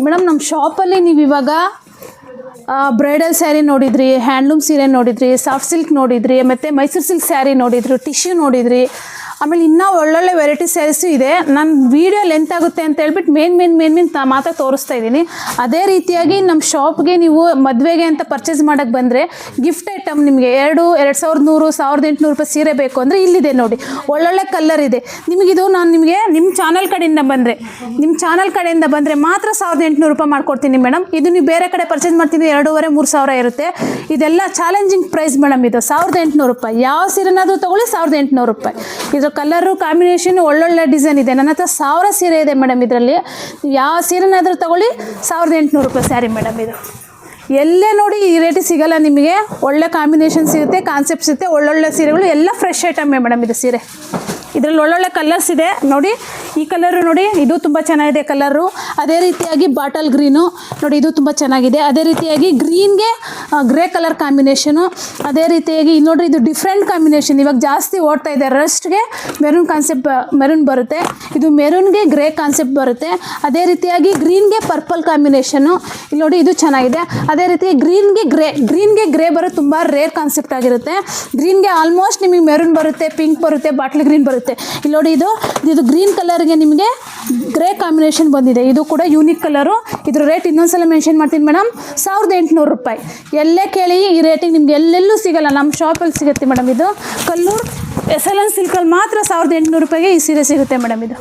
Madam ನಮ್ಮ ಶಾಪಲ್ಲಿ ನೀವು ಇವಾಗ ಬ್ರೈಡಲ್ ಸ್ಯಾರಿ ನೋಡಿದ್ರಿ, ಹ್ಯಾಂಡ್ಲೂಮ್ ಸೀರೆ ನೋಡಿದ್ರಿ, ಸಾಫ್ಟ್ ಸಿಲ್ಕ್ ನೋಡಿದ್ರಿ, ಮತ್ತು ಮೈಸೂರು ಸಿಲ್ಕ್ ಸ್ಯಾರಿ ನೋಡಿದ್ರಿ, ಟಿಶ್ಯೂ ನೋಡಿದ್ರಿ. ಆಮೇಲೆ ಇನ್ನೂ ಒಳ್ಳೊಳ್ಳೆ ವೆರೈಟಿ ಸ್ಯಾರೀಸು ಇದೆ. ನಾನು ವೀಡಿಯೋ ಲೆಂತ್ ಆಗುತ್ತೆ ಅಂತ ಹೇಳ್ಬಿಟ್ಟು ಮೇನ್ ಮಾತ್ರ ತೋರಿಸ್ತಾ ಇದ್ದೀನಿ. ಅದೇ ರೀತಿಯಾಗಿ ನಮ್ಮ ಶಾಪ್ಗೆ ನೀವು ಮದುವೆಗೆ ಅಂತ ಪರ್ಚೇಸ್ ಮಾಡೋಕ್ಕೆ ಬಂದರೆ ಗಿಫ್ಟ್ ಐಟಮ್ ನಿಮಗೆ 2100 1800 ರೂಪಾಯಿ ಸೀರೆ ಬೇಕು ಅಂದರೆ ಇಲ್ಲಿದೆ ನೋಡಿ, ಒಳ್ಳೊಳ್ಳೆ ಕಲರ್ ಇದೆ. ನಿಮಗಿದು ನಾನು ನಿಮಗೆ ನಿಮ್ಮ ಚಾನಲ್ ಕಡೆಯಿಂದ ಬಂದರೆ ಮಾತ್ರ 1800 ರೂಪಾಯಿ ಮಾಡ್ಕೊಡ್ತೀನಿ ಮೇಡಮ್. ಇದು ನೀವು ಬೇರೆ ಕಡೆ ಪರ್ಚೇಸ್ ಮಾಡ್ತೀನಿ 2500-3000 ಇರುತ್ತೆ. ಇದೆಲ್ಲ ಚಾಲೆಂಜಿಂಗ್ ಪ್ರೈಸ್ ಮೇಡಮ್. ಇದು 1800 ರೂಪಾಯಿ. ಯಾವ ಸೀರೆನಾದರೂ ತೊಗೊಳ್ಳಿ 1800 ರೂಪಾಯಿ. ಇದ್ರ ಕಲರು ಕಾಂಬಿನೇಷನ್ ಒಳ್ಳೊಳ್ಳೆ ಡಿಸೈನ್ ಇದೆ. ನನ್ನ ಹತ್ರ 1000 ಸೀರೆ ಇದೆ ಮೇಡಮ್. ಇದರಲ್ಲಿ ಯಾವ ಸೀರೆನಾದರೂ ತೊಗೊಳ್ಳಿ 1800 ರೂಪಾಯಿ ಸ್ಯಾರಿ ಮೇಡಮ್. ಇದು ಎಲ್ಲೇ ನೋಡಿ ಈ ರೇಟಿಗೆ ಸಿಗೋಲ್ಲ ನಿಮಗೆ. ಒಳ್ಳೆ ಕಾಂಬಿನೇಷನ್ ಸಿಗುತ್ತೆ, ಕಾನ್ಸೆಪ್ಟ್ ಸಿಗುತ್ತೆ, ಒಳ್ಳೊಳ್ಳೆ ಸೀರೆಗಳು ಎಲ್ಲ ಫ್ರೆಶ್ ಐಟಮ್ಮೇ ಮೇಡಮ್. ಇದು ಸೀರೆ ಇದರಲ್ಲಿ ಒಳ್ಳೊಳ್ಳೆ ಕಲರ್ಸ್ ಇದೆ ನೋಡಿ. ಈ ಕಲರು ನೋಡಿ, ಇದು ತುಂಬ ಚೆನ್ನಾಗಿದೆ ಕಲರು. ಅದೇ ರೀತಿಯಾಗಿ ಬಾಟಲ್ ಗ್ರೀನು ನೋಡಿ, ಇದು ತುಂಬ ಚೆನ್ನಾಗಿದೆ. ಅದೇ ರೀತಿಯಾಗಿ ಗ್ರೀನ್ಗೆ ಗ್ರೇ ಕಲರ್ ಕಾಂಬಿನೇಷನು. ಅದೇ ರೀತಿಯಾಗಿ ನೋಡಿರಿ, ಇದು ಡಿಫ್ರೆಂಟ್ ಕಾಂಬಿನೇಷನ್ ಇವಾಗ ಜಾಸ್ತಿ ಓಡ್ತಾ ಇದೆ. ರಸ್ಟ್ಗೆ ಮೆರೂನ್ ಬರುತ್ತೆ, ಇದು ಮೆರೂನ್ಗೆ ಗ್ರೇ ಕಾನ್ಸೆಪ್ಟ್ ಬರುತ್ತೆ. ಅದೇ ರೀತಿಯಾಗಿ ಗ್ರೀನ್ಗೆ ಪರ್ಪಲ್ ಕಾಂಬಿನೇಷನು ಇಲ್ಲಿ ನೋಡಿ, ಇದು ಚೆನ್ನಾಗಿದೆ. ಅದೇ ರೀತಿ ಗ್ರೀನ್ಗೆ ಗ್ರೇ ಬರೋದು ತುಂಬ ರೇರ್ ಕಾನ್ಸೆಪ್ಟ್ ಆಗಿರುತ್ತೆ. ಗ್ರೀನ್ಗೆ ಆಲ್ಮೋಸ್ಟ್ ನಿಮಗೆ ಮೆರೂನ್ ಬರುತ್ತೆ, ಪಿಂಕ್ ಬರುತ್ತೆ, ಬಾಟ್ಲ್ ಗ್ರೀನ್ ಬರುತ್ತೆ. ಇಲ್ಲಿ ನೋಡಿ, ಇದು ಗ್ರೀನ್ ಕಲರ್ಗೆ ನಿಮಗೆ ಗ್ರೇ ಕಾಂಬಿನೇಷನ್ ಬಂದಿದೆ. ಇದು ಕೂಡ ಯೂನಿಕ್ ಕಲರು. ಇದ್ರ ರೇಟ್ ಇನ್ನೊಂದ್ಸಲ ಮೆನ್ಷನ್ ಮಾಡ್ತೀನಿ ಮೇಡಮ್, 1800 ರೂಪಾಯಿ. ಎಲ್ಲೇ ಕೇಳಿ ಈ ರೇಟಿಗೆ ನಿಮ್ಗೆ ಎಲ್ಲೆಲ್ಲೂ ಸಿಗೋಲ್ಲ, ನಮ್ಮ ಶಾಪಲ್ಲಿ ಸಿಗುತ್ತೆ ಮೇಡಮ್. ಇದು ಕಲ್ಲೂರು SLN ಸಿಲ್ಕಲ್ಲಿ ಮಾತ್ರ 1800 ರೂಪಾಯಿಗೆ ಈ ಸೀರೆ ಸಿಗುತ್ತೆ ಮೇಡಮ್. ಇದು